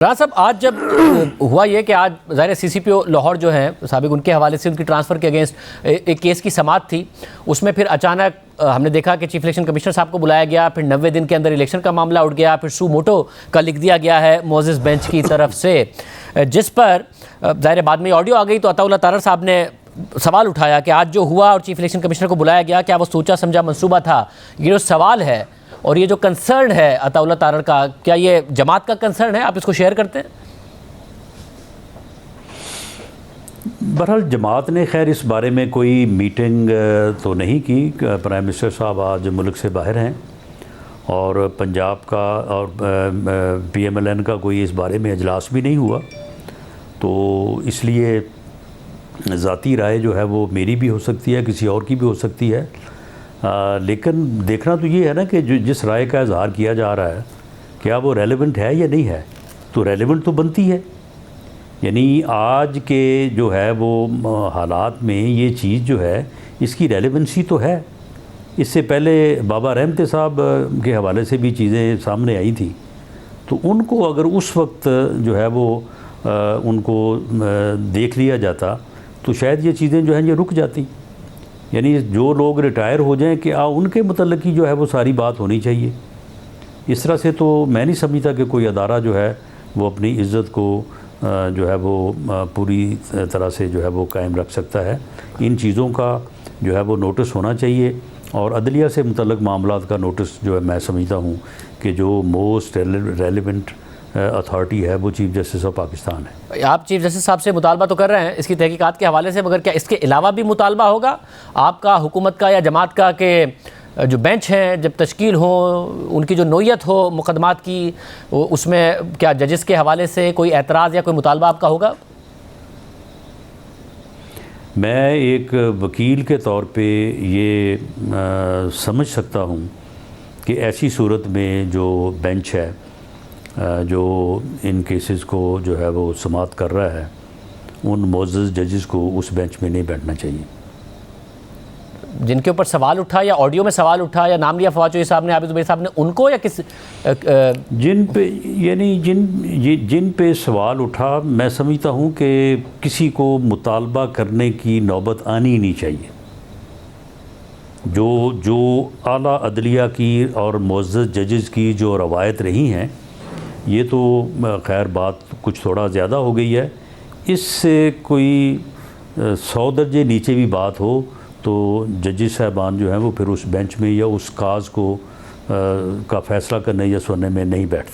राज साहब, आज जब हुआ ये कि आज ज़ाहिर CCPO लाहौर जो हैं साबिक, उनके हवाले से उनकी ट्रांसफ़र के अगेंस्ट एक केस की समाअत थी। उसमें फिर अचानक हमने देखा कि चीफ इलेक्शन कमिश्नर साहब को बुलाया गया, फिर 90 दिन के अंदर इलेक्शन का मामला उठ गया, फिर सू मोटो का लिख दिया गया है मोजेस बेंच की तरफ से, जिस पर ज़ाहिर बाद में ऑडियो आ गई। तो अताउल्लाह तारर साहब ने सवाल उठाया कि आज जो हुआ और चीफ इलेक्शन कमिश्नर को बुलाया गया, क्या वो सोचा समझा मंसूबा था? ये जो सवाल है और ये जो कंसर्न है अताउल्लाह तारर का, क्या ये जमात का कंसर्न है? आप इसको शेयर करते हैं? बहरहाल जमात ने खैर इस बारे में कोई मीटिंग तो नहीं की। प्राइम मिनिस्टर साहब आज मुल्क से बाहर हैं और पंजाब का और PMLN का कोई इस बारे में इजलास भी नहीं हुआ, तो इसलिए ज़ाती राय जो है वो मेरी भी हो सकती है, किसी और की भी हो सकती है। लेकिन देखना तो ये है ना कि जिस राय का इजहार किया जा रहा है क्या वो रेलेवेंट है या नहीं है। तो रेलेवेंट तो बनती है, यानी आज के जो है वो हालात में ये चीज़ जो है इसकी रेलेवेंसी तो है। इससे पहले बाबा रहमत साहब के हवाले से भी चीज़ें सामने आई थी, तो उनको अगर उस वक्त जो है वो उनको देख लिया जाता तो शायद ये चीज़ें जो हैं ये रुक जाती। यानी जो लोग रिटायर हो जाएं कि उनके मतलब की जो है वो सारी बात होनी चाहिए। इस तरह से तो मैं नहीं समझता कि कोई अदारा जो है वो अपनी इज़्ज़त को जो है वो पूरी तरह से जो है वो कायम रख सकता है। इन चीज़ों का जो है वो नोटिस होना चाहिए और अदलिया से मुतल्लक़ मामलात का नोटिस जो है मैं समझता हूँ कि जो मोस्ट रेलेवेंट अथॉरिटी है वो चीफ़ जस्टिस ऑफ पाकिस्तान है। आप चीफ जस्टिस साहब से मुतालबा तो कर रहे हैं इसकी तहकीकात के हवाले से, मगर क्या इसके अलावा भी मुतालबा होगा आपका, हुकूमत का या जमात का, कि जो बेंच हैं जब तश्कील हो, उनकी जो नोयत हो मुकदमात की, उसमें क्या जजेस के हवाले से कोई एतराज़ या कोई मुतालबा आपका होगा? मैं एक वकील के तौर पे ये समझ सकता हूँ कि ऐसी सूरत में जो बेंच है जो इन केसेस को जो है वो समाअत कर रहा है, उन मोअज़्ज़ज़ जजेस को उस बेंच में नहीं बैठना चाहिए। जिनके ऊपर सवाल उठा या ऑडियो में सवाल उठा या नाम लिया फवाद चौधरी साहब ने, आबिद ज़ुबैर साहब ने, उनको या किस जिन पे यानी जिन पे सवाल उठा, मैं समझता हूँ कि किसी को मुतालबा करने की नौबत आनी ही नहीं चाहिए। जो आला अदलिया की और मुअज़्ज़ज़ जजेस की जो रवायत रही हैं, ये तो खैर बात कुछ थोड़ा ज़्यादा हो गई है। इससे कोई 100 दर्जे नीचे भी बात हो तो जजेस साहबान जो हैं वो फिर उस बेंच में या उस काज को का फ़ैसला करने या सुनने में नहीं बैठते।